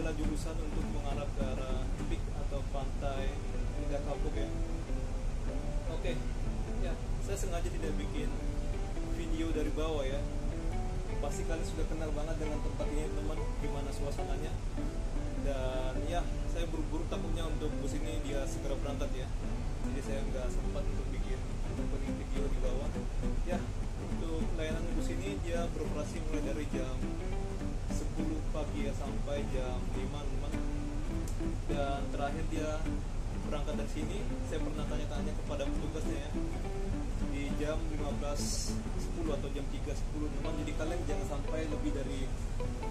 adalah jurusan untuk mengarah ke arah Peak atau pantai Indah Kapuk ya. Oke, ya saya sengaja tidak bikin video dari bawah ya. Pasti kalian sudah kenal banget dengan tempat ini teman, gimana suasananya. Dan ya saya buru-buru takutnya untuk bus ini dia segera berangkat ya. Jadi saya nggak sempat untuk bikin opening video di bawah. Ya, untuk layanan bus ini dia beroperasi mulai dari jam 10 pagi ya sampai jam 5 teman. Dan terakhir dia berangkat dari sini, saya pernah tanya-tanya kepada petugasnya ya, di jam 15.10 atau jam 3.10 teman. Jadi kalian jangan sampai lebih dari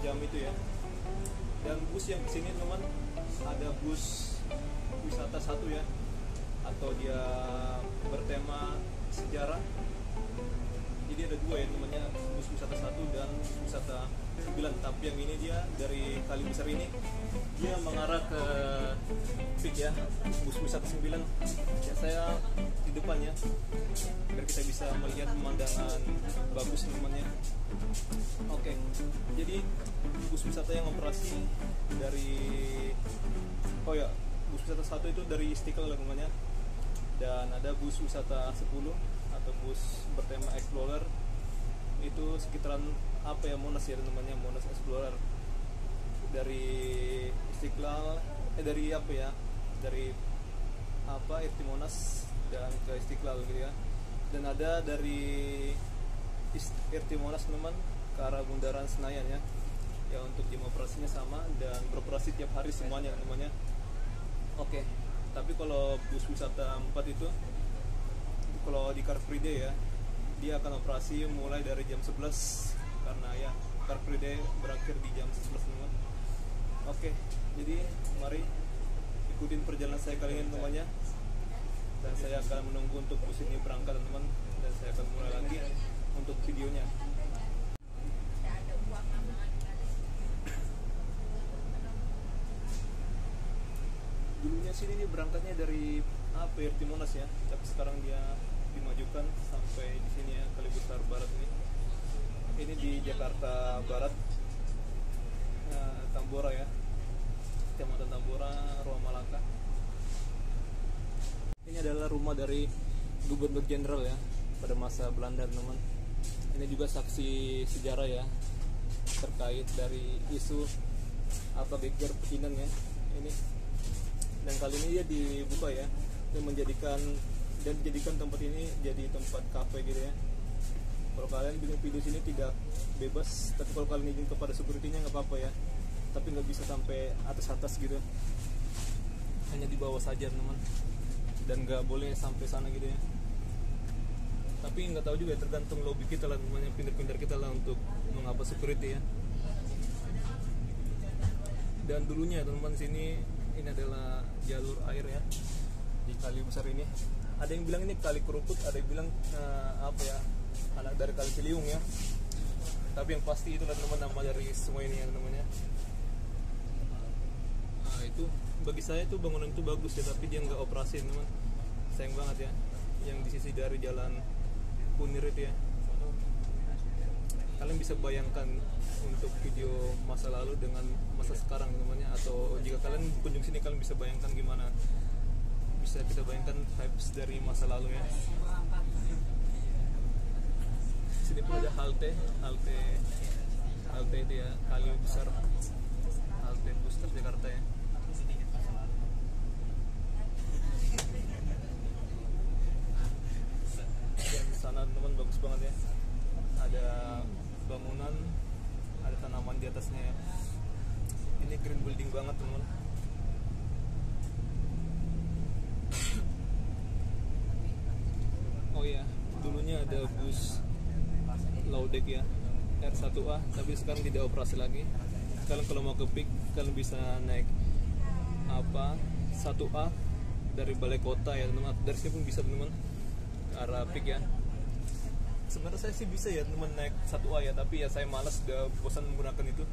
jam itu ya. Dan bus yang kesini teman, ada bus wisata 1 ya, atau dia bertema sejarah. Jadi ada 2 ya namanya, bus wisata 1 dan bus wisata 9. Tapi yang ini dia dari Kali Besar ini dia mengarah ke Peak ya, bus wisata 9 ya. Saya di depannya biar kita bisa melihat pemandangan bagus namanya. Oke, jadi bus wisata yang operasi dari bus wisata 1 itu dari Istiqlal namanya. Dan ada bus wisata 10 atau bus bertema Explorer itu sekitaran Monas ya namanya, Monas Explorer. Dari Istiqlal dari Irti Monas dan ke Istiqlal gitu ya. Dan ada dari Irti Monas teman ke arah Bundaran Senayan ya. Ya untuk jam operasinya sama dan beroperasi tiap hari semuanya namanya. Oke. Tapi kalau bus wisata 4 itu kalau di Car Free Day ya, dia akan operasi mulai dari jam 11 karena ya Car Free Day berakhir di jam 11 teman. Oke, jadi mari ikutin perjalanan saya kali ini temannya. Dan saya akan menunggu untuk bus ini berangkat teman, dan saya akan mulai lagi untuk videonya. Dulunya sini dia berangkatnya dari Irti Monas ya, tapi sekarang dia dimajukan sampai di sini ya, Kali Besar Barat ini. Ini di Jakarta Barat, Tambora ya, Kecamatan Tambora, Ruang Malaka. Ini adalah rumah dari Gubernur Jenderal ya pada masa Belanda teman. Ini juga saksi sejarah ya terkait dari isu geger pecinan ya ini. Dan kali ini dia dibuka ya, dan menjadikan tempat ini jadi tempat kafe gitu ya. Kalau kalian bikin video sini tidak bebas, tapi kalau kalian izin kepada security-nya nggak apa-apa ya, tapi nggak bisa sampai atas gitu, hanya di bawah saja teman, dan nggak boleh sampai sana gitu ya. Tapi nggak tahu juga, tergantung lobby kita lah namanya, pindah-pindah kita lah untuk mengapa security ya. Dan dulunya teman sini ini adalah jalur air ya di Kali Besar ini. Ada yang bilang ini Kali Kerukut, ada yang bilang anak dari Kali Ciliwung ya. Tapi yang pasti itu teman nama dari sungai ini yang namanya. Nah itu bagi saya itu bangunan itu bagus ya, tapi dia nggak operasi teman. Sayang banget ya. Yang di sisi dari Jalan Kunir itu ya. Kalian bisa bayangkan untuk video masa lalu dengan masa sekarang namanya, atau jika kalian kunjung sini kalian bisa bayangkan gimana, bisa kita bayangkan vibes dari masa lalu ya. Sini pun ada halte itu ya, Kali Besar, halte bus Transjakarta ya. Dan sana teman bagus banget ya, ada bangunan, ada tanaman di atasnya ya. Ini green building banget teman. Oh iya, dulunya ada bus Laudek ya, R1A, tapi sekarang tidak operasi lagi. Kalian kalau mau ke Peak, kalian bisa naik 1A dari Balai Kota ya teman. Dari sini pun bisa teman ke arah Peak ya. Sebenarnya saya sih bisa ya teman naik 1A ya, tapi ya saya malas, udah bosan menggunakan itu.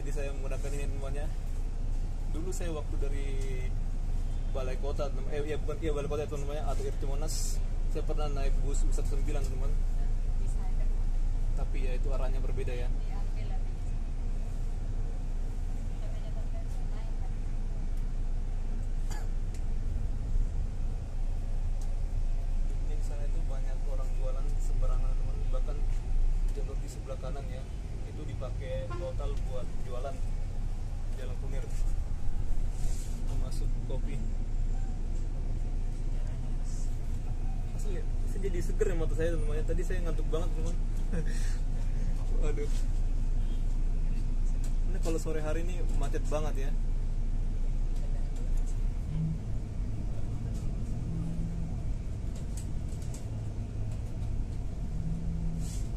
Jadi saya menggunakan ini temannya. Dulu saya waktu dari Balai Kota, Balai Kota itu namanya, atau Irti Monas, saya pernah naik bus 19 teman. Tapi ya itu arahnya berbeda ya. kanan ya, itu dipakai total buat jualan Jalan Kunir, termasuk kopi. Asli saya jadi seger ya mata saya teman-teman. Tadi saya ngantuk banget teman. Waduh, ini kalau sore hari ini macet banget ya.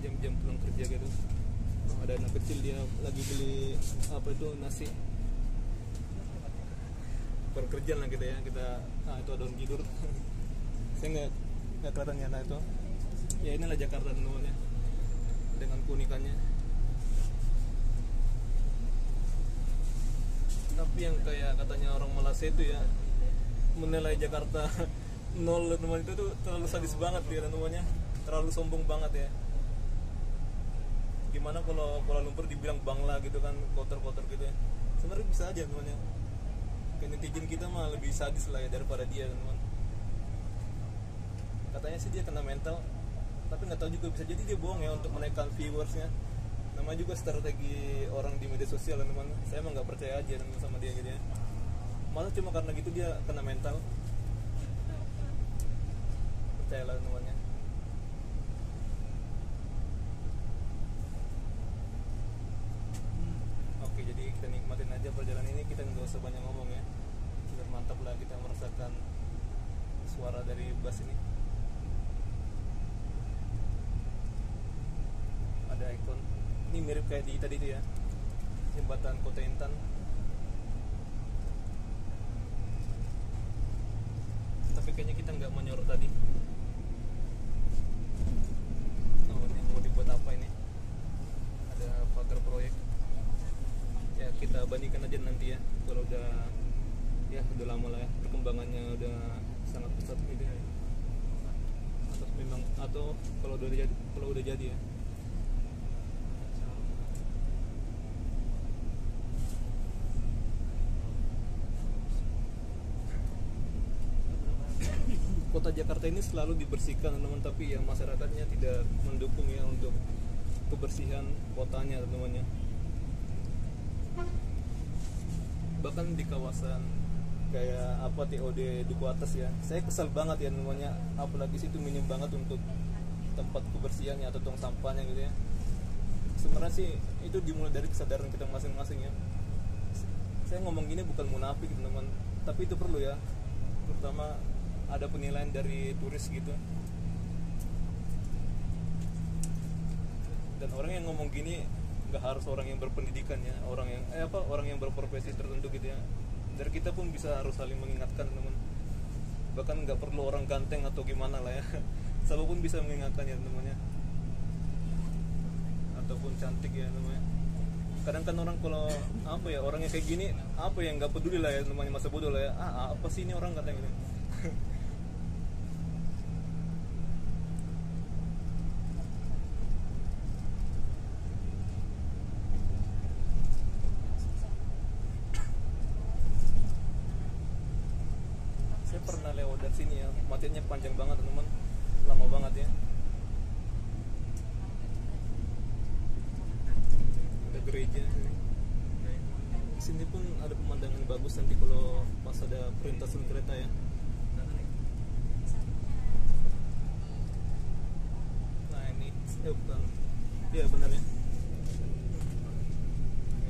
Jam-jam pulang kerja gitu. Ada anak kecil dia lagi beli apa itu nasi. Berkerjaan lah kita ya, kita itu ada orang tidur. Saya nggak kelihatan nyata itu. Ya inilah Jakarta teman-teman ya, dengan keunikannya. Tapi yang kayak katanya orang Malaysia itu ya, menilai Jakarta nol teman, itu tuh terlalu sadis banget dia teman-temannya, terlalu sombong banget ya. Gimana kalau Kuala Lumpur dibilang Bangla gitu kan, kotor-kotor gitu ya. Sebenarnya bisa aja teman-teman ya. Kayak netizen kita mah lebih sadis lah ya daripada dia teman-teman. Katanya sih dia kena mental, tapi nggak tahu juga, bisa jadi dia bohong ya untuk menaikkan viewersnya. Namanya juga strategi orang di media sosial teman-teman. Saya emang nggak percaya aja teman sama dia gitu ya. Malah cuma karena gitu dia kena mental. Percayalah teman-teman ya. Oke, jadi kita nikmatin aja perjalanan ini, kita nggak usah banyak ngomong ya. Biar mantap lah kita merasakan suara dari bus ini. Ada ikon, ini mirip kayak di tadi itu ya, jembatan Kota Intan. Tapi kayaknya kita nggak mau nyorot tadi. Oh, ini mau dibuat apa ini? Ada pagar proyek. Ya kita bandingkan aja nanti ya, kalau udah lama lah ya, perkembangannya udah sangat pesat gitu ya. Atau kalau udah jadi ya. Kota Jakarta ini selalu dibersihkan teman-teman, tapi ya masyarakatnya tidak mendukung ya untuk kebersihan kotanya teman-teman ya. Bahkan di kawasan kayak apa TOD Duku Atas ya, saya kesal banget ya namanya, apalagi situ minim banget untuk tempat kebersihannya atau tong sampahnya gitu ya. Sebenarnya sih itu dimulai dari kesadaran kita masing-masing ya. Saya ngomong gini bukan munafik teman-teman, tapi itu perlu ya, terutama ada penilaian dari turis gitu. Dan orang yang ngomong gini nggak harus orang yang berpendidikan ya, orang yang berprofesi tertentu gitu ya. Dari kita pun bisa harus saling mengingatkan teman. Bahkan nggak perlu orang ganteng atau gimana lah ya, siapa pun bisa mengingatkan ya temannya, ataupun cantik ya temannya. Kadang kan orang kalau orangnya kayak gini, yang nggak peduli lah ya namanya, masa bodoh lah ya, apa sih ini orang katanya gitu. Saya pernah lewat dari sini ya, macetnya panjang banget teman, lama banget ya. Ada gereja sini. Di sini pun ada pemandangan bagus nanti kalau pas ada perlintasan kereta ya. Nah ini, bukan, ya benar ya.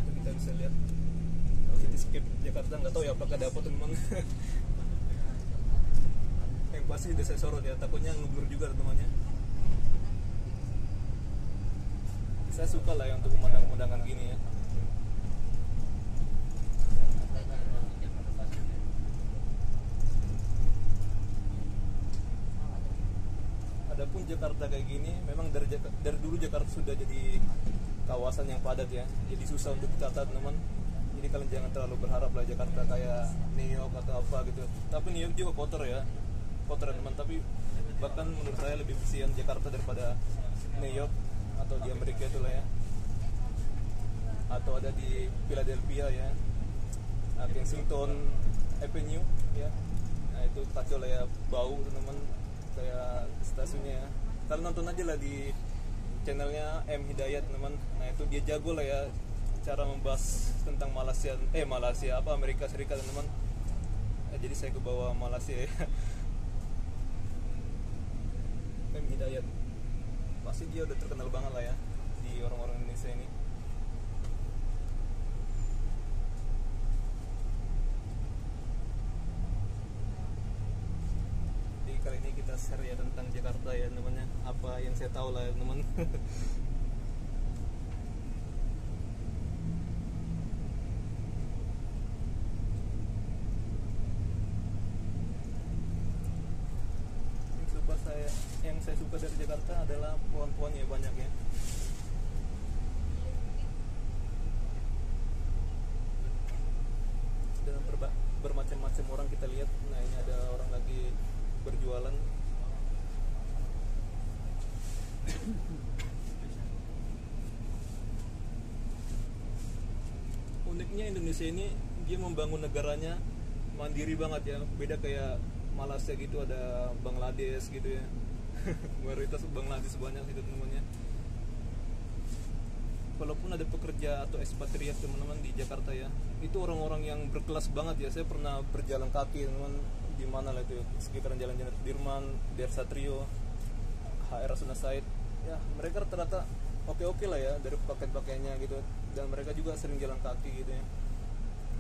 Itu kita bisa lihat. Cityscape Jakarta, nggak tahu ya apakah dapat teman. Yang pasti udah saya sorot ya, takutnya ngeblur juga temannya. Saya suka lah ya untuk pemandangan gini ya. Adapun Jakarta kayak gini, memang dari dulu Jakarta sudah jadi kawasan yang padat ya, jadi susah untuk ditata teman. Jadi kalian jangan terlalu berharap lah Jakarta kayak New York atau apa gitu. Tapi New York juga kotor ya teman. Tapi bahkan menurut saya lebih bersihan Jakarta daripada New York atau di Amerika itu lah ya, atau ada di Philadelphia ya, Kensington Avenue ya. Nah itu kacau lah ya, bau teman, kayak stasiunnya ya. Kalian nonton aja lah di channelnya M Hidayat teman. Nah itu dia jago lah ya cara membahas tentang Malaysia apa Amerika Serikat teman. Jadi saya ke bawah Malaysia ya. M Hidayat pasti dia udah terkenal banget lah ya di orang-orang Indonesia ini. Jadi kali ini kita share ya tentang Jakarta ya namanya, apa yang saya tahu lah ya teman. Yang saya suka dari Jakarta adalah pohon-pohonnya banyak ya. Dan bermacam-macam orang kita lihat. Nah ini ada orang lagi berjualan. Uniknya Indonesia ini dia membangun negaranya mandiri banget ya. Beda kayak Malaysia gitu, ada Bangladesh gitu ya. Mayoritas Bangladesh banyak itu teman-temannya. Walaupun ada pekerja atau ekspatriat teman-teman di Jakarta ya, itu orang-orang yang berkelas banget ya. Saya pernah berjalan kaki teman, di mana lah itu sekitaran jalan-jalan Sudirman, Dar Satrio, HR Rasuna Said. Ya mereka rata-rata oke lah ya dari pakaian-pakaiannya gitu, dan mereka juga sering jalan kaki gitu ya.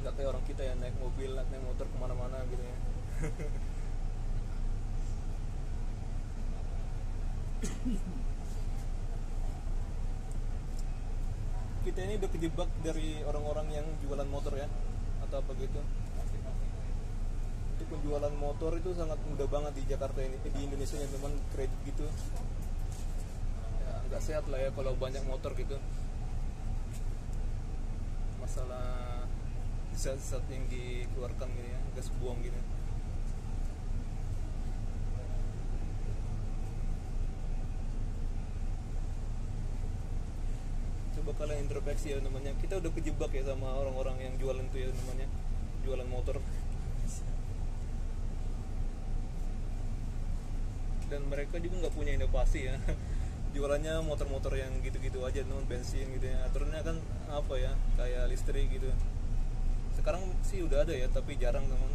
Nggak kayak orang kita ya naik mobil, naik motor kemana-mana gitu ya. Kita ini udah kejebak dari orang-orang yang jualan motor ya, atau apa gitu. Untuk penjualan motor itu sangat mudah banget di Jakarta ini, di Indonesia ya teman, kredit gitu. Ya nggak sehat lah ya kalau banyak motor gitu. Masalah zat-zat yang dikeluarkan gitu ya, gas buang gitu. Coba kalian introspeksi ya namanya, kita udah kejebak ya sama orang-orang yang jualan itu ya namanya, jualan motor. Dan mereka juga nggak punya inovasi ya. Jualannya motor-motor yang gitu-gitu aja, non bensin gitu ya. Aturannya kan apa ya, kayak listrik gitu. Sekarang sih udah ada ya, tapi jarang teman.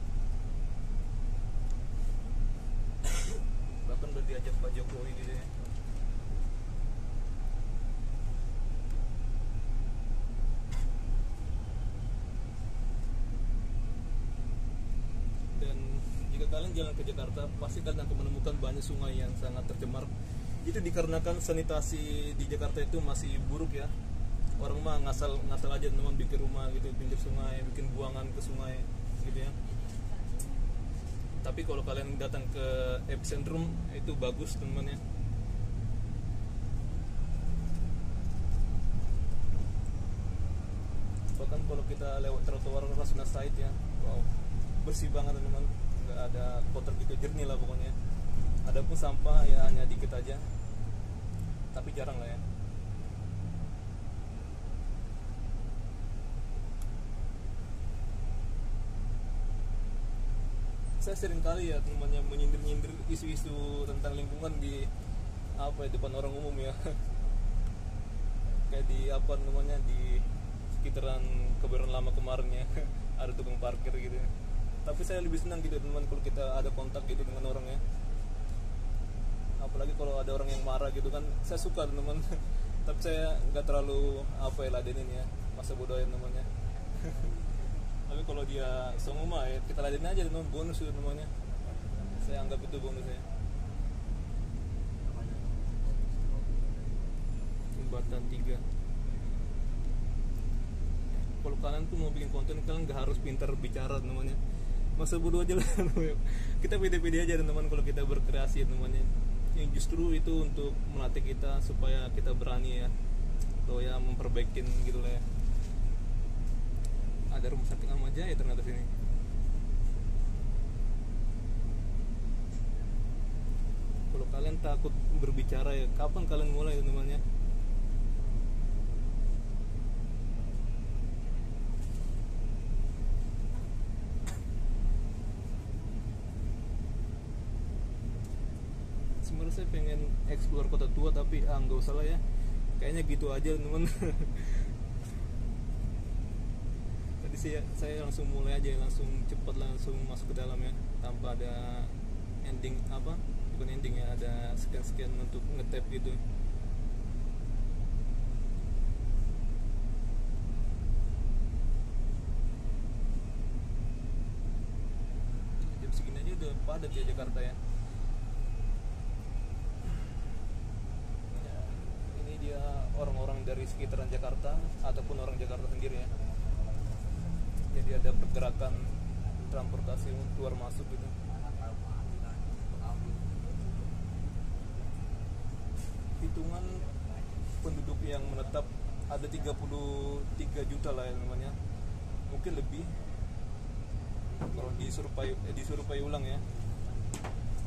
Bahkan udah diajak Pak Jokowi gitu ya. Kalian jalan ke Jakarta pasti kalian akan menemukan banyak sungai yang sangat tercemar. Itu dikarenakan sanitasi di Jakarta itu masih buruk ya. Orang mah ngasal aja teman, bikin rumah gitu pinggir sungai, bikin buangan ke sungai gitu ya. Tapi kalau kalian datang ke epicentrum itu bagus teman ya. Bahkan kalau kita lewat trotoar Rasuna Said ya, wow, bersih banget teman. Nggak ada kotor gitu, jernih lah pokoknya. Ada pun sampah ya hanya dikit aja, tapi jarang lah ya. Saya sering kali ya temannya menyindir isu-isu tentang lingkungan di apa ya, depan orang umum ya. Kayak di apa namanya, di sekitaran Kebayoran Lama kemarin ya. Ada tukang parkir gitu ya. Tapi saya lebih senang gitu teman kalau kita ada kontak gitu dengan orang ya. Apalagi kalau ada orang yang marah gitu kan, saya suka teman. Tapi saya nggak terlalu apa ya ladenin ya, masa bodoh ya namanya. Tapi kalau dia songong mah ya kita ladenin aja teman, bonus itu namanya. Saya anggap itu bonus ya. Jembatan 3. Kalau kalian tuh mau bikin konten, kalian nggak harus pintar bicara namanya. Masa bodoh aja lah. Kita pede-pede aja teman kalau kita berkreasi namanya. Yang justru itu untuk melatih kita supaya kita berani ya, atau ya memperbaikin gitu lah ya. Ada rumah sakit Ahmad Jaya ternyata sini. Kalau kalian takut berbicara ya, kapan kalian mulai namanya? Sebenarnya saya pengen explore kota tua, tapi nggak usah lah ya. Kayaknya gitu aja teman. Tadi saya langsung mulai aja, langsung cepat langsung masuk ke dalam ya, tanpa ada ending apa, bukan ending ya, ada scan untuk ngetap gitu. Jam segini aja udah padat ya Jakarta ya. Ini dia orang-orang dari sekitaran Jakarta ataupun orang Jakarta sendiri ya. Jadi ada pergerakan transportasi keluar masuk gitu. Hitungan penduduk yang menetap ada 33 juta lah ya namanya, mungkin lebih kalau disurvei ulang ya,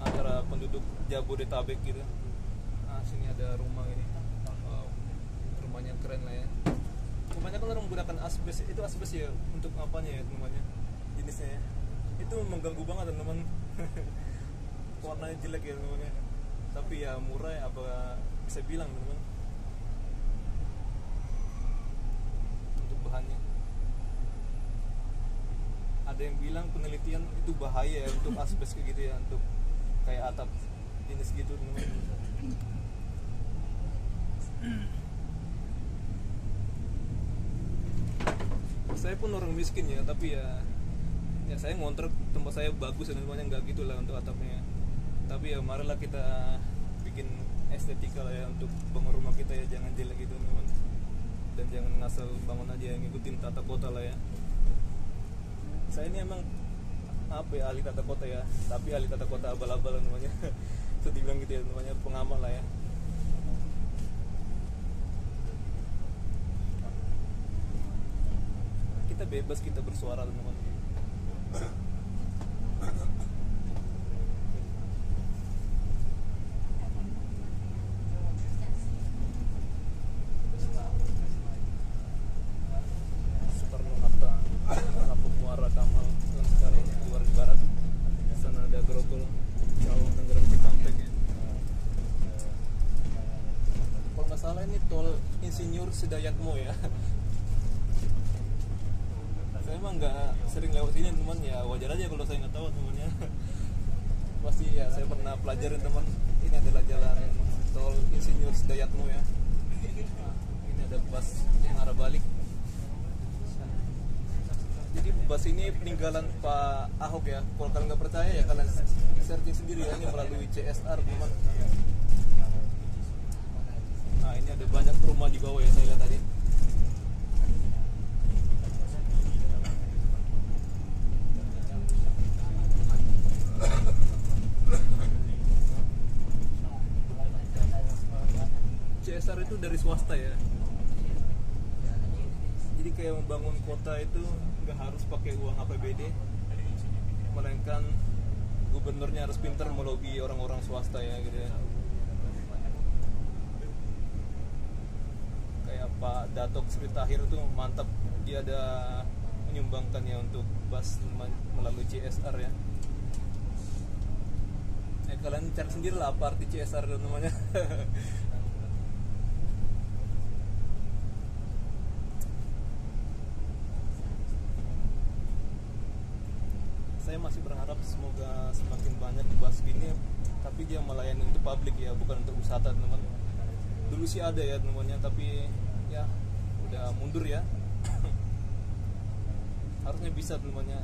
antara penduduk Jabodetabek gitu. Nah sini ada rumah ini, wow, rumahnya keren lah ya. Kebanyakan orang menggunakan asbes, itu asbes ya untuk apanya ya namanya, jenisnya ya. Itu mengganggu banget teman-teman. Warnanya jelek ya teman-teman, tapi ya murah ya, apa bisa bilang teman-teman, untuk bahannya. Ada yang bilang penelitian itu bahaya ya untuk asbes kayak gitu ya, untuk kayak atap jenis gitu teman-teman. Saya pun orang miskin ya, tapi ya saya ngontrak tempat saya bagus dan semuanya, nggak gitu lah untuk atapnya. Tapi ya marilah kita bikin estetika lah ya untuk bangun rumah kita ya, jangan jelek gitu teman-teman. Dan jangan ngasal bangun aja, yang ngikutin tata kota lah ya. Saya ini emang apa ya, ahli tata kota ya, tapi ahli tata kota abal-abal namanya. Sedih bilang gitu ya, namanya pengamal lah ya. Kita bebas, kita bersuara teman-teman. Soekarno-Hatta, Kapuk Muara, Kamal, sekarang keluar di barat. Sana ada Grogol, Cawang, Tangerang, Cikampek ya. Kalau nggak salah ini tol Insinyur Sedayatmo ya. Saya emang nggak sering lewat sini teman ya, wajar aja kalau saya nggak tahu temannya. Pasti ya saya pernah pelajarin teman. Ini adalah jalan tol Insinyur Sedayatmo ya. Ini ada bus yang arah balik. Jadi bus ini peninggalan Pak Ahok ya. Kalau kalian nggak percaya ya kalian searching sendiri ya, ini melalui CSR teman. Nah ini ada banyak rumah di bawah ya, saya lihat tadi. CSR itu dari swasta ya. Jadi kayak membangun kota itu nggak harus pakai uang APBD, melainkan gubernurnya harus pintar melobi orang-orang swasta ya gitu ya. Kayak Pak Datuk Sri Tahir itu mantap, dia ada menyumbangkan ya untuk bus melalui CSR ya. Kalian cari sendiri lah apa arti CSR namanya. Saya masih berharap semoga semakin banyak bus gini, tapi dia melayani untuk publik ya, bukan untuk wisata teman. Dulu sih ada ya namanya, tapi ya udah mundur ya. Harusnya bisa namanya,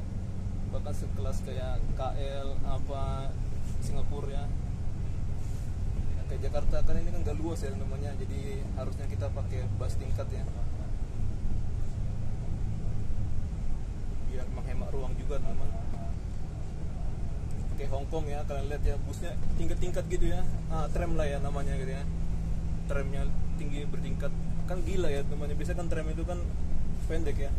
bahkan sekelas kayak KL apa Singapura ya. Kayak Jakarta kan ini kan gak luas ya namanya, jadi harusnya kita pakai bus tingkat ya, biar menghemat ruang juga teman. Kayak Hongkong ya, kalian lihat ya busnya tingkat-tingkat gitu ya. Tram lah ya namanya gitu ya, tramnya tinggi bertingkat, kan gila ya namanya. Biasanya kan tram itu kan pendek ya.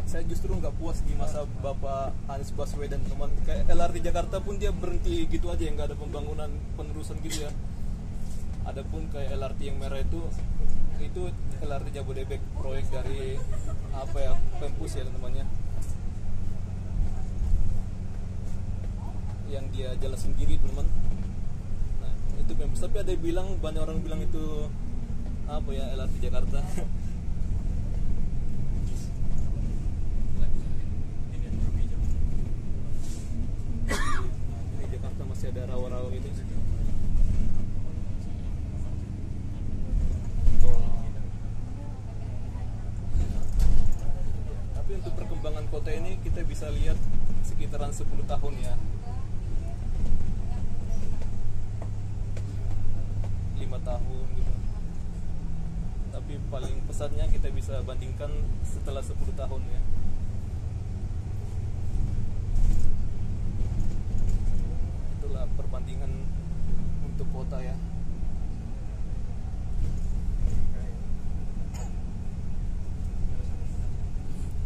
Saya justru nggak puas di masa Bapak Anies Baswedan teman. Kayak LRT Jakarta pun dia berhenti gitu aja, nggak ada pembangunan penerusan gitu ya. Adapun kayak LRT yang merah itu LRT Jabodebek, proyek dari apa ya, Pempus ya namanya, yang dia jalan sendiri teman. itu famous, tapi ada yang bilang, banyak orang bilang itu apa ya, LRT Jakarta. Ini Jakarta masih ada rawa-rawa gitu. Tapi untuk perkembangan kota ini kita bisa lihat sekitaran 10 tahun ya, 5 tahun gitu. Tapi paling pesatnya kita bisa bandingkan setelah 10 tahun ya. Itulah perbandingan untuk kota ya.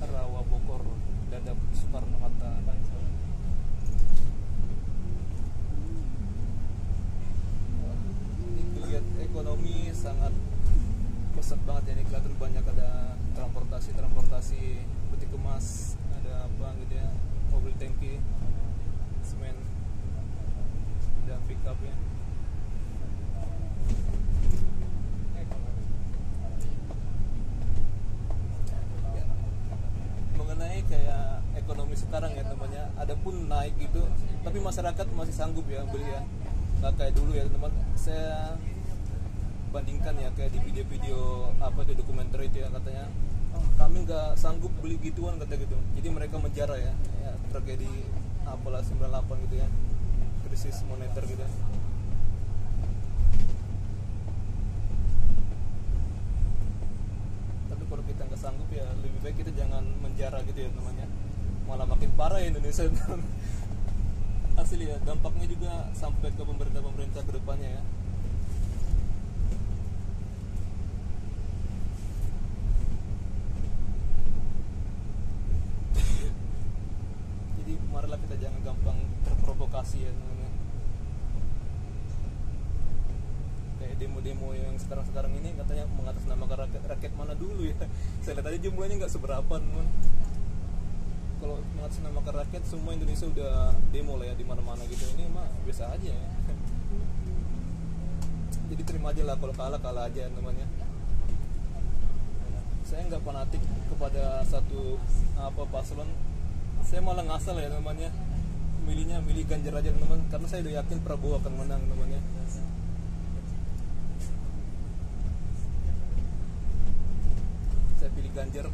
Rawa Bogor, Dadap, Soekarno-Hatta. Ini kelihatan ekonomi sangat pesat banget ya, ini kelihatan banyak ada transportasi peti kemas, ada apa gitu ya, mobil tangki, semen, dan pick up ya. Mengenai kayak ekonomi sekarang ya temannya, ada pun naik gitu, tapi masyarakat masih sanggup ya beli ya, nggak kayak dulu ya teman. Saya bandingkan ya kayak di video-video apa itu, dokumenter itu ya, katanya kami nggak sanggup beli gituan kata gitu. Jadi mereka menjara ya, tragedi apalah 98 gitu ya, krisis moneter gitu. Tapi kalau kita nggak sanggup ya lebih baik kita jangan menjara gitu ya namanya, malah makin parah ya Indonesia. Asli ya, dampaknya juga sampai ke pemerintah ke depannya ya. Jadi marilah kita jangan gampang terprovokasi ya namanya. Kayak demo-demo yang sekarang ini katanya mengatasnamakan rakyat mana dulu ya. Saya lihat aja jumlahnya nggak seberapa teman. Kalau mengatasnamakan rakyat, semua Indonesia udah demo lah ya di mana-mana gitu. Ini mah biasa aja ya. Jadi terima aja lah, kalau kalah aja namanya. Saya nggak fanatik kepada satu paslon. Saya malah ngasal ya namanya, milih Ganjar aja teman, karena saya udah yakin Prabowo akan menang namanya. Saya pilih Ganjar.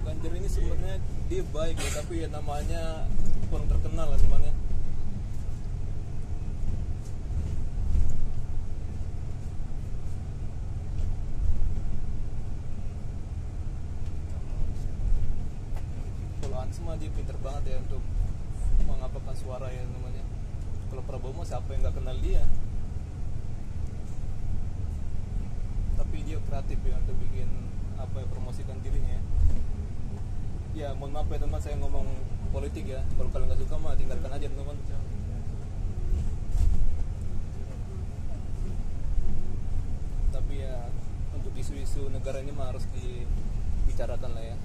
Ganjar ini sebenarnya dia baik ya, tapi ya namanya kurang terkenal lah namanya. Kalau Anies mah dia pinter banget ya untuk mengapakkan suara ya namanya. Kalau Prabowo mah siapa yang nggak kenal dia? Tapi dia kreatif ya untuk bikin promosikan dirinya ya. Ya mohon maaf ya teman, saya ngomong politik ya. Kalau kalian nggak suka mah tinggalkan aja teman. Tapi ya untuk isu-isu negara ini mah harus dibicarakan lah ya.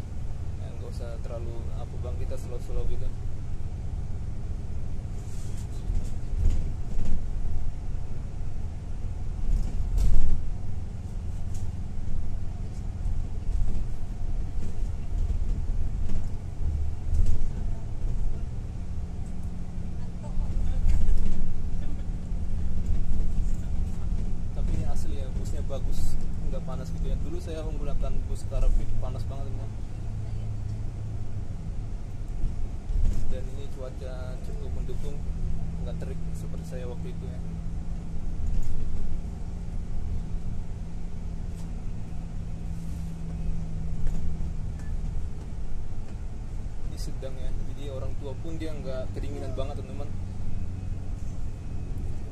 Nggak usah terlalu bang kita slow-slow gitu. Bagus, nggak panas gitu ya. Dulu saya menggunakan bus Karapit, panas banget teman. Dan ini cuaca cukup mendukung, nggak terik seperti saya waktu itu ya. Ini sedang ya, jadi orang tua pun dia nggak kedinginan banget teman-teman.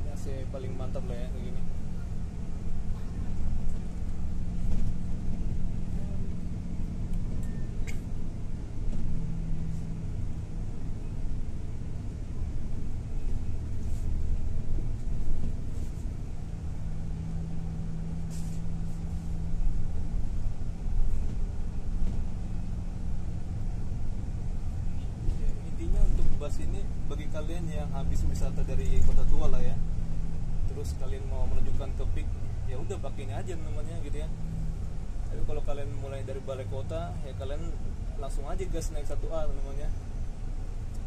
Ini AC paling mantap lah ya kayak gini. bahas ini bagi kalian yang habis wisata dari kota tua lah ya, terus kalian mau menunjukkan ke Peak, ya udah pakai ini aja namanya gitu ya. Tapi kalau kalian mulai dari balai kota, ya kalian langsung aja gas naik 1A namanya.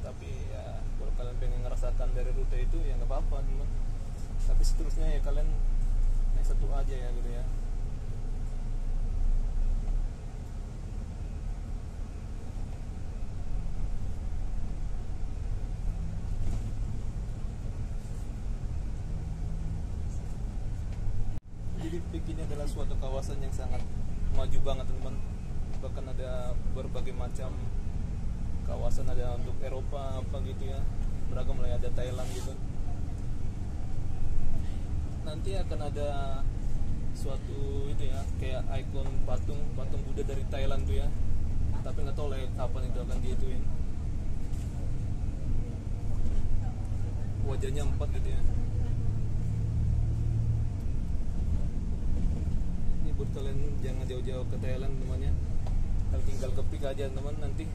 Tapi ya kalau kalian pengen ngerasakan dari rute itu ya nggak apa-apa teman. Tapi seterusnya ya kalian naik 1A aja ya gitu ya. Jadi Peak ini adalah suatu kawasan yang sangat maju banget teman. Bahkan ada berbagai macam kawasan, ada untuk Eropa apa gitu ya, beragam lah ya, ada Thailand gitu. Nanti akan ada suatu itu ya, kayak ikon patung Buddha dari Thailand tuh ya, tapi nggak tahu lah ya kapan itu akan diituin. Wajahnya 4 gitu ya. Ini buat kalian jangan jauh-jauh ke Thailand temannya, kalian tinggal ke Peak aja teman. Nanti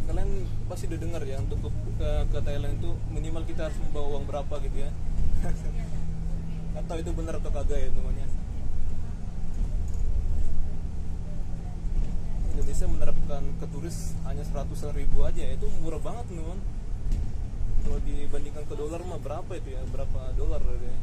kalian pasti udah dengar ya, untuk ke Thailand itu minimal kita harus membawa uang berapa gitu ya. Atau itu benar atau kagak ya temannya. Indonesia menerapkan ke turis hanya 100.000 aja, itu murah banget teman. Kalau dibandingkan ke dolar mah berapa itu ya, berapa dolar gitu ya.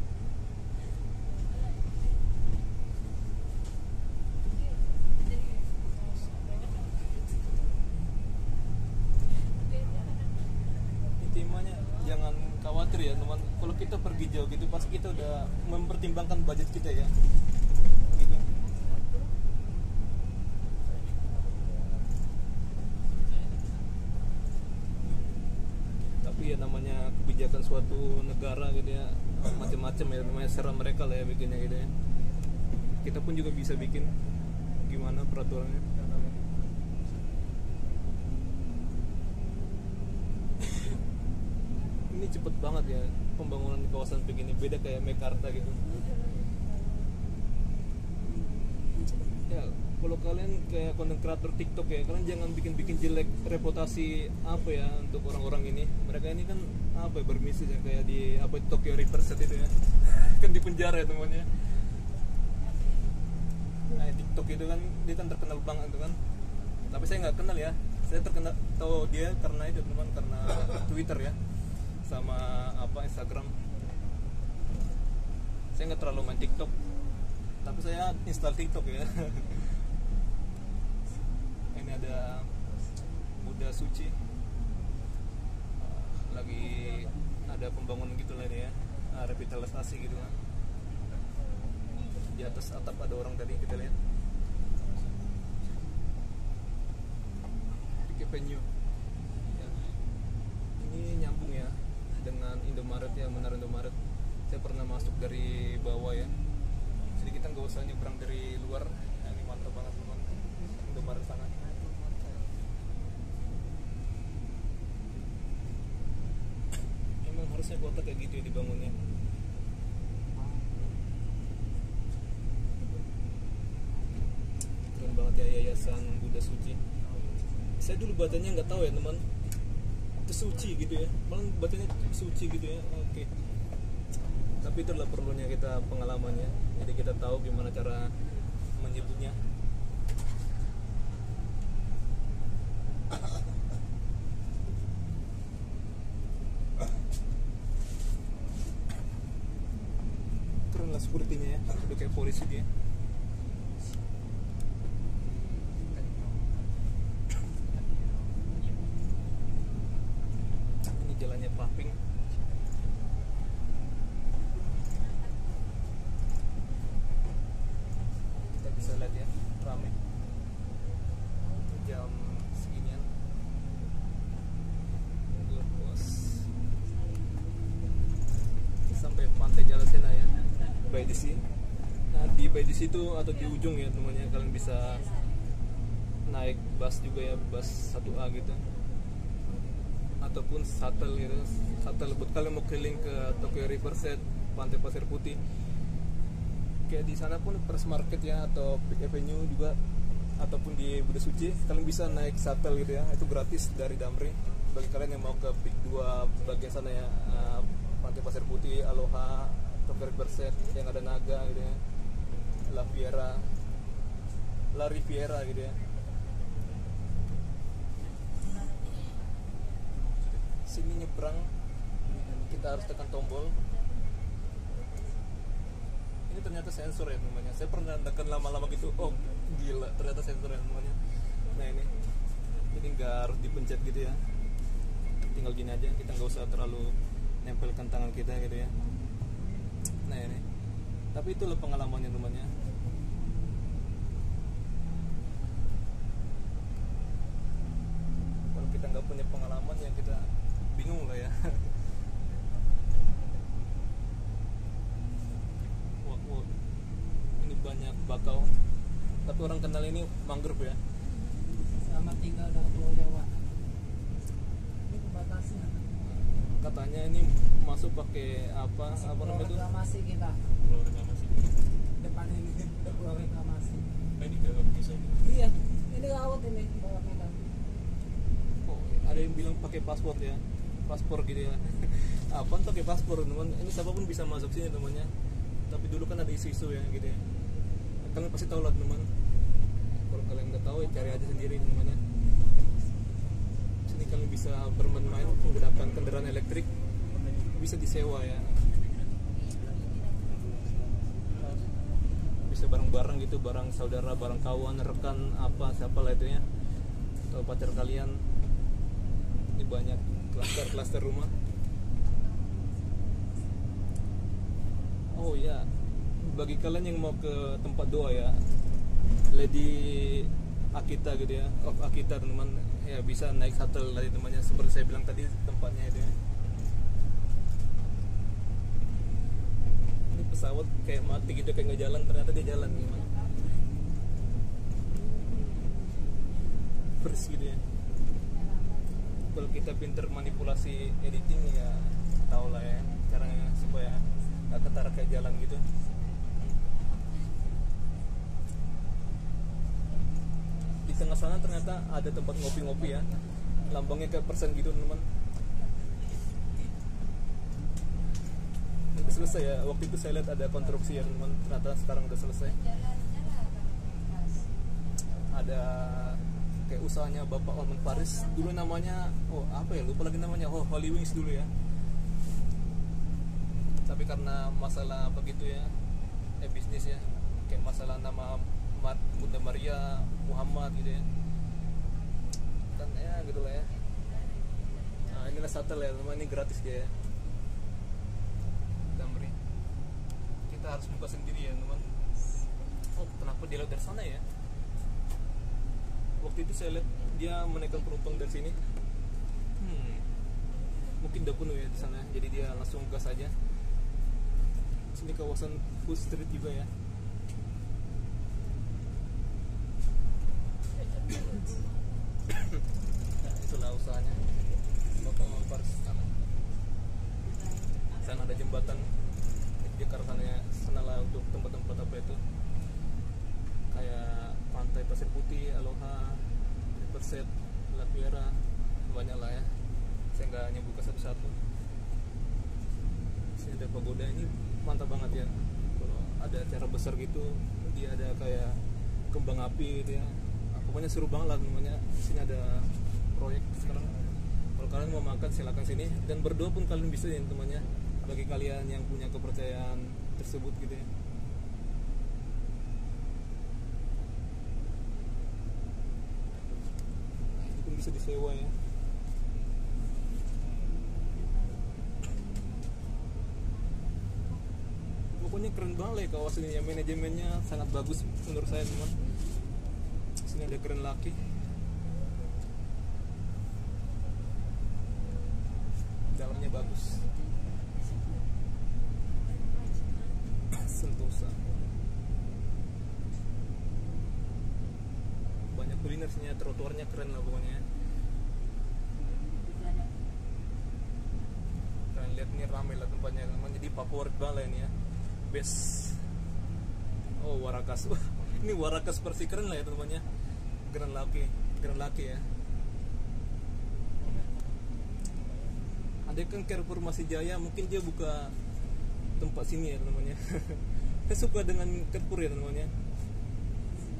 Intinya jangan khawatir ya teman, kalau kita pergi jauh gitu pasti kita udah mempertimbangkan budget kita ya gitu. Tapi ya namanya kebijakan suatu negara gitu ya, macam-macam ya, namanya serah mereka lah ya bikinnya gitu ya. Kita pun juga bisa bikin gimana peraturannya. Ini cepet banget ya pembangunan di kawasan begini, beda kayak Mekarta gitu ya. Kalau kalian kayak content creator TikTok ya, kalian jangan bikin jelek reputasi apa ya untuk orang-orang ini. Mereka ini kan apa ya, bermisi ya, kayak di apa Tokyo Riverside itu ya. Kan di penjara ya temannya. Nah TikTok itu kan dia kan terkenal banget itu kan, tapi saya nggak kenal ya. Saya terkenal tahu dia karena itu teman, karena Twitter ya sama apa Instagram. Saya nggak terlalu main TikTok, tapi saya install TikTok ya. Ini ada Buddha suci, lagi ada pembangunan gitu lah ini ya, revitalisasi gitu kan. Di atas atap ada orang tadi kita lihat. Peak Avenue ya. Ini nyambung ya dengan Indomaret ya, Menara Indomaret. Saya pernah masuk dari bawah ya, jadi kita nggak usah nyebrang dari luar. Nah, ini mantap banget teman, Indomaret sana. Emang harusnya kota kayak gitu ya dibangunnya. Keren banget ya Yayasan Buddha Suci. Saya dulu bacanya nggak tahu ya teman, itu suci gitu ya, malah bacanya suci gitu ya. Oke. Tapi itulah perlunya kita pengalamannya, jadi kita tahu gimana cara menyebutnya. Keren lah security-nya ya, udah kayak polisi dia. Ini jalannya pumping. Kita bisa lihat ya, rame jam seginian. Bos sampai pantai Jalasena ya, by the sea. Nah di by the sea itu atau di ujung ya namanya, kalian bisa naik bus juga ya, bus 1A gitu, ataupun shuttle gitu. Shuttle buat kalian mau keliling ke Tokyo Riverside, Pantai Pasir Putih. Kayak di sana pun Press Market ya atau Peak Avenue juga ataupun di Buddha Suci, kalian bisa naik shuttle gitu ya, itu gratis dari Damri. Bagi kalian yang mau ke Peak 2 bagian sana ya, Pantai Pasir Putih, Aloha, Tokyo Berset yang ada naga gitu ya, La Riviera gitu ya. Sini nyebrang kita harus tekan tombol. Ini ternyata sensor ya namanya. Saya pernah tekan lama-lama gitu, oh gila ternyata sensor ya namanya. Nah ini, jadi nggak harus dipencet gitu ya, tinggal gini aja, kita nggak usah terlalu nempelkan tangan kita gitu ya. Nah ini, tapi itulah pengalamannya namanya. Kalau kita nggak punya pengalaman ya kita bingung lah ya. Wow, ini banyak bakau, tapi orang kenal ini mangrove ya. Selamat tinggal dari Pulau Jawa. Ini pembatasnya. Katanya ini masuk pakai apa namanya itu? Reklamasi kita. Pulau reklamasi. Depan ini udah pulau reklamasi. Ini ke bisa ini. Iya, ini laut ini bawah kita. Oh, ada yang bilang pakai paspor ya, paspor gitu ya. Apaan pakai paspor teman? Ini siapapun bisa masuk sini temannya. Tapi dulu kan ada isu-isu ya gitu ya. Kalian pasti tahu lah teman. Kalau kalian nggak tahu ya cari aja sendiri temannya. Sini kalian bisa bermain-main menggunakan kendaraan elektrik, bisa disewa ya. Bisa bareng-bareng gitu, bareng saudara, bareng kawan, rekan apa siapa lah itu ya, atau pacar kalian. Ini banyak klaster rumah. Oh ya, bagi kalian yang mau ke tempat doa ya, Lady Akita gitu ya, of Akita teman, ya bisa naik shuttle tadi temannya, seperti saya bilang tadi tempatnya itu ya. Ini pesawat kayak mati gitu, kayak nggak jalan, ternyata dia jalan gimana? Bersih gitu ya. Kalau kita pinter manipulasi editing ya tau lah ya caranya supaya gak ketara kayak jalan gitu. Di tengah sana ternyata ada tempat ngopi-ngopi ya, lambangnya kayak persen gitu teman. Udah selesai ya, waktu itu saya lihat ada konstruksi ya teman, ternyata sekarang udah selesai. Ada kayak usahanya Bapak Orman Paris, dulu namanya apa ya, lupa lagi namanya, Holy Wings dulu ya. Tapi karena masalah begitu ya, bisnis ya, kayak masalah nama Bunda Maria Muhammad gitu ya, kan ya gitu lah ya. Nah inilah shuttle ya teman, ini gratis dia ya, Damri. Kita harus buka sendiri ya teman. Oh kenapa dia lewat dari sana ya? Waktu itu saya lihat dia menaikkan penumpang dari sini. Mungkin udah penuh ya di sana, jadi dia langsung gas aja. Sini kawasan Food Street juga ya. Nah, itulah usahanya Bapak Paris sana. Sana ada jembatan, jadi karena sana lah untuk tempat-tempat apa itu, kayak Pantai Pasir Putih, Aloha, Riverset, La Riviera, banyak lah ya. Saya nggak nyebut ke satu-satu. Sini ada pagoda, ini mantap banget ya. Kalau ada acara besar gitu, dia ada kayak kembang api gitu ya. Pokoknya seru banget lah namanya. Sini ada proyek sekarang. Kalau kalian mau makan silakan sini, dan berdoa pun kalian bisa ya temannya. Bagi kalian yang punya kepercayaan tersebut gitu ya. Bisa disewa ya. Pokoknya keren banget ya kawasan ini ya, manajemennya sangat bagus menurut saya teman. Sini ada keren laki. Dalamnya bagus. Sentosa. Banyak kuliner sini, trotoarnya keren lah pokoknya. Kalian lihat ini ramai lah tempatnya teman, jadi favorit banget ini ya, best. Oh Warakas, ini Warakas versi keren lah ya temannya. Grand Lake ya. Ada kan Carrefour Masih Jaya, mungkin dia buka tempat sini ya namanya. Saya suka dengan Carrefour ya namanya.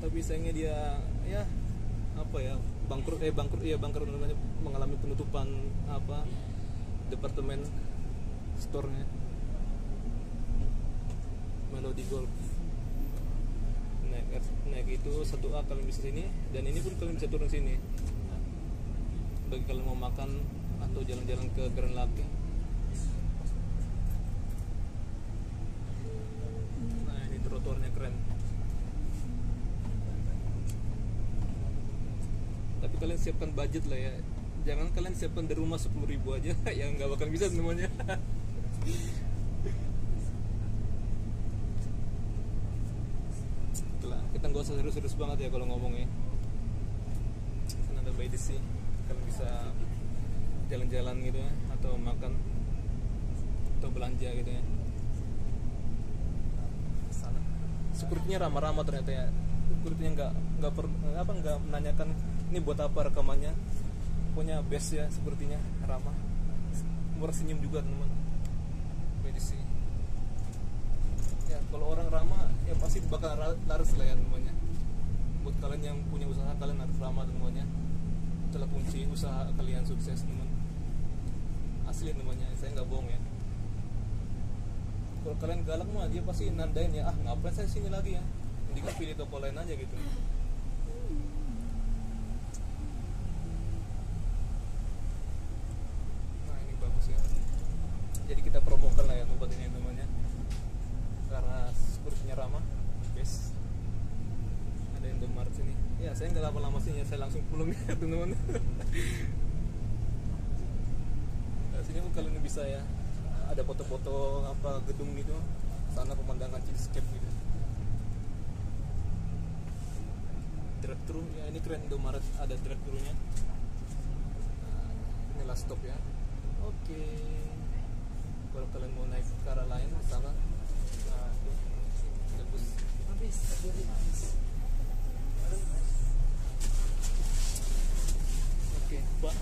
Tapi sayangnya dia ya apa ya, bangkrut namanya, mengalami penutupan apa departemen store-nya. Melody Golf. Naik itu 1A kalian bisa sini, dan ini pun kalian bisa turun sini. Bagi kalian mau makan atau jalan-jalan ke Grand Lake. Nah, ini trotoarnya keren. Tapi kalian siapkan budget lah ya. Jangan kalian siapkan dari rumah 10.000 aja yang nggak bakal bisa semuanya. Kita nggak usah serius-serius banget ya kalau ngomongnya. Kan ada by the sea, kalian bisa jalan-jalan gitu ya, atau makan atau belanja gitu ya. Sana security-nya ramah-ramah ternyata ya. Security-nya nggak menanyakan ini buat apa rekamannya. Punya base ya, security-nya ramah, murah, senyum juga teman-teman. By the sea ya, kalau orang ramah ya pasti bakal laris lah ya namanya. Buat kalian yang punya usaha, kalian harus ramah semuanya. Itulah kunci usaha kalian sukses teman. Asli namanya, saya nggak bohong ya. Kalau kalian galak mah dia pasti nandain ya, ngapain saya sini lagi ya, mendingan pilih toko lain aja gitu. Nah ini bagus ya, jadi kita promokan lah ya tempat ini namanya, karena security-nya ramah, best. Ada Indomaret sini. Ya saya nggak lama-lama sini ya, saya langsung pulang ya teman-teman. Nah, sini pun kalian bisa ya, ada foto-foto apa gedung gitu, sana pemandangan cityscape gitu. Drive-thru ya, ini keren Indomaret, ada drive-thru-nya. Nah, ini last stop ya. Oke. Kalau kalian mau naik ke arah lain sana. Nah, bagus. Habis, habis. Oke, Pak.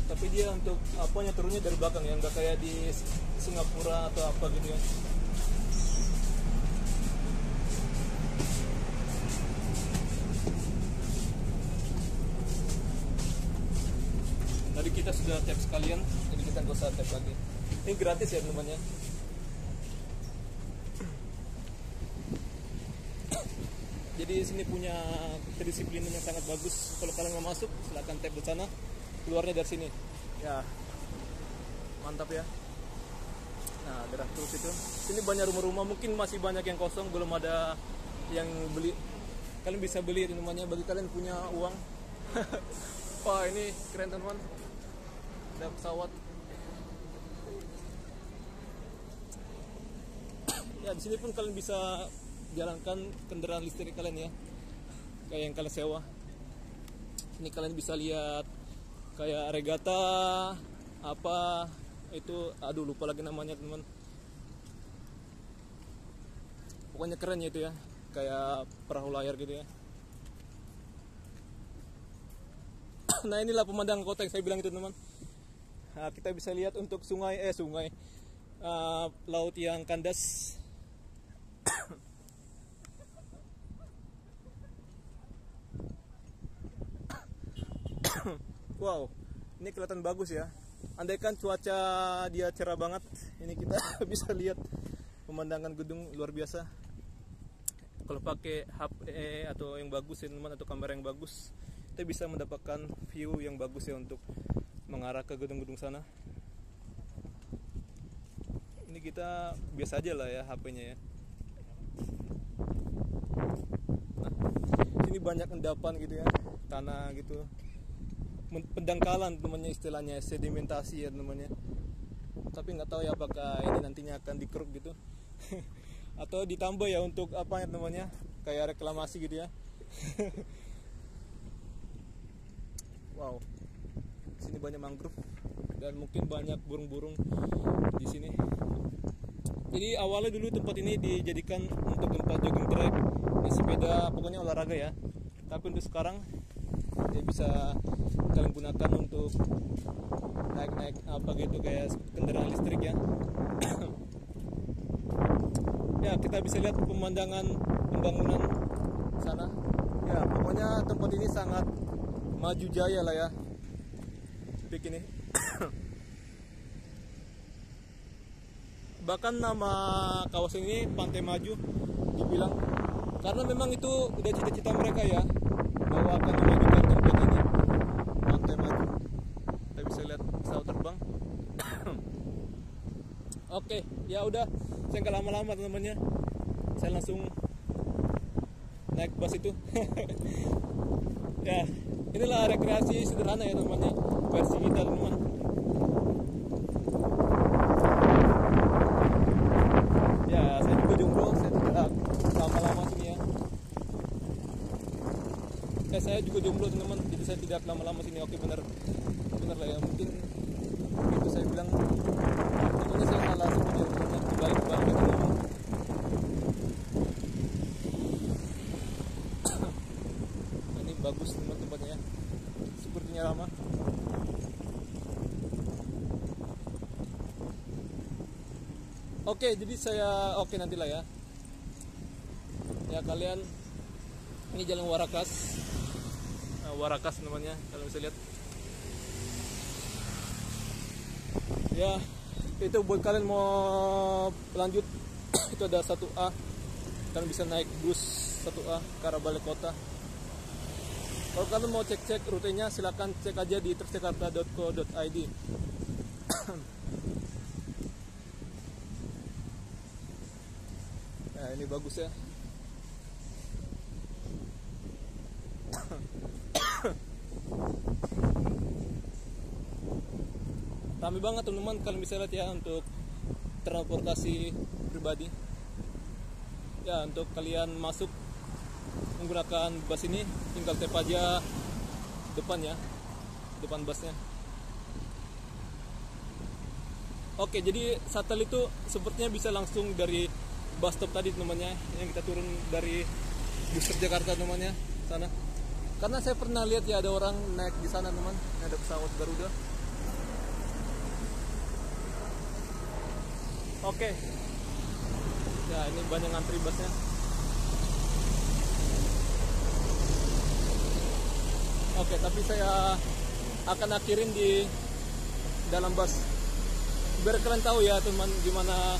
Tapi dia untuk apanya turunnya dari belakang ya, nggak kayak di Singapura atau apa gitu ya. Tadi kita sudah tap sekalian, jadi kita nggak usah tap lagi. Ini gratis ya teman-teman ya. Jadi sini punya kedisiplinan yang sangat bagus. Kalau kalian mau masuk, silakan tap di sana. Keluarnya dari sini. Ya, mantap ya. Nah, daerah terus itu. Sini banyak rumah-rumah, mungkin masih banyak yang kosong, belum ada yang beli. Kalian bisa beli namanya bagi kalian punya uang. Wah, ini keren teman-teman. Ada pesawat. Ya, di sini pun kalian bisa jalankan kendaraan listrik kalian ya, kayak yang kalian sewa. Ini kalian bisa lihat kayak regata apa itu, aduh lupa lagi namanya teman. Pokoknya keren ya itu ya, kayak perahu layar gitu ya. Nah inilah pemandangan kota yang saya bilang itu teman. Nah, kita bisa lihat untuk laut yang kandas. Wow, ini kelihatan bagus ya. Andaikan cuaca dia cerah banget, ini kita bisa lihat pemandangan gedung luar biasa. Kalau pakai HP atau yang bagus ya teman, atau kamera yang bagus, kita bisa mendapatkan view yang bagus ya untuk mengarah ke gedung-gedung sana. Ini kita biasa aja lah ya HP-nya ya. Nah, sini banyak endapan gitu ya, tanah gitu. Pendangkalan namanya, istilahnya sedimentasi ya namanya. Tapi nggak tahu ya apakah ini nantinya akan dikeruk gitu atau ditambah ya untuk apa ya namanya, kayak reklamasi gitu ya. Wow, sini banyak mangrove dan mungkin banyak burung-burung di sini. Jadi awalnya dulu tempat ini dijadikan untuk tempat jogging track, Ini sepeda pokoknya olahraga ya. Tapi untuk sekarang ya bisa kalian gunakan untuk naik-naik apa gitu kayak kendaraan listrik ya. Ya kita bisa lihat pemandangan pembangunan sana. Ya pokoknya tempat ini sangat maju jaya lah ya. Pik ini. Bahkan nama kawasan ini Pantai Maju dibilang karena memang itu udah cita-cita mereka ya, bahwa akan memajukan tempat ini, Pantai Maju. Kita bisa lihat pesawat terbang. Oke, ya udah, saya nggak lama-lama teman-temannya, saya langsung naik bus itu. Ya, inilah rekreasi sederhana ya teman-temannya, versi kita teman-teman. Ya, saya juga jomblo, saya tidak lama-lama sini ya. Saya juga jomblo teman-teman, jadi saya tidak lama-lama sini. Oke, benar lah ya, mungkin itu saya bilang temannya saya salah sebenarnya teman-teman, dibalik teman-teman. Ini bagus teman tempatnya, sepertinya ramah. Oke, jadi saya nantilah ya. Ya kalian, ini jalan Warakas. Nah, Warakas namanya, kalian bisa lihat. Ya, itu buat kalian mau lanjut itu ada 1A. Kalian bisa naik bus 1A ke arah balik kota. Kalau kalian mau cek-cek rutenya, silakan cek aja di transjakarta.co.id. Nah, ini bagus ya. Ramai banget teman-teman, kalian bisa lihat ya untuk transportasi pribadi. Ya, untuk kalian masuk menggunakan bus ini tinggal tap aja depan ya, depan busnya. Oke, jadi shuttle itu sepertinya bisa langsung dari bus stop tadi teman-temannya, yang kita turun dari bus Jakarta teman-temannya sana. Karena saya pernah lihat ya ada orang naik di sana teman, ada pesawat Garuda. Oke. Ya, ini banyak ngantri busnya. Oke, tapi saya akan akhirin di dalam bus. Biar kalian tahu ya teman gimana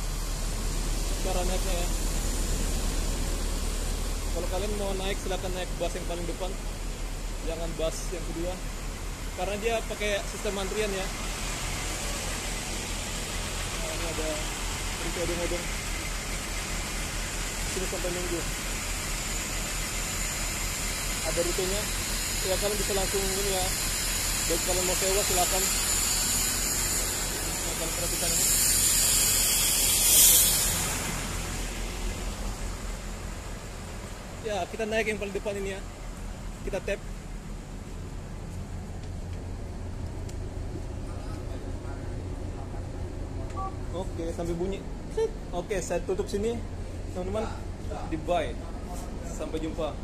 cara naiknya ya. Kalau kalian mau naik silakan naik bus yang paling depan, jangan bus yang kedua, karena dia pakai sistem antrian ya. Nah, ini ada rute odong-odong sini sampai Minggu, ada rutenya ya, kalian bisa langsung ini ya. Dan kalian mau sewa silakan. Nah, kalian perhatikan ini. Ya, kita naik yang paling depan ini ya. Kita tap. Oke, sampai bunyi. Oke, saya tutup sini. Teman-teman, di bye. Sampai jumpa.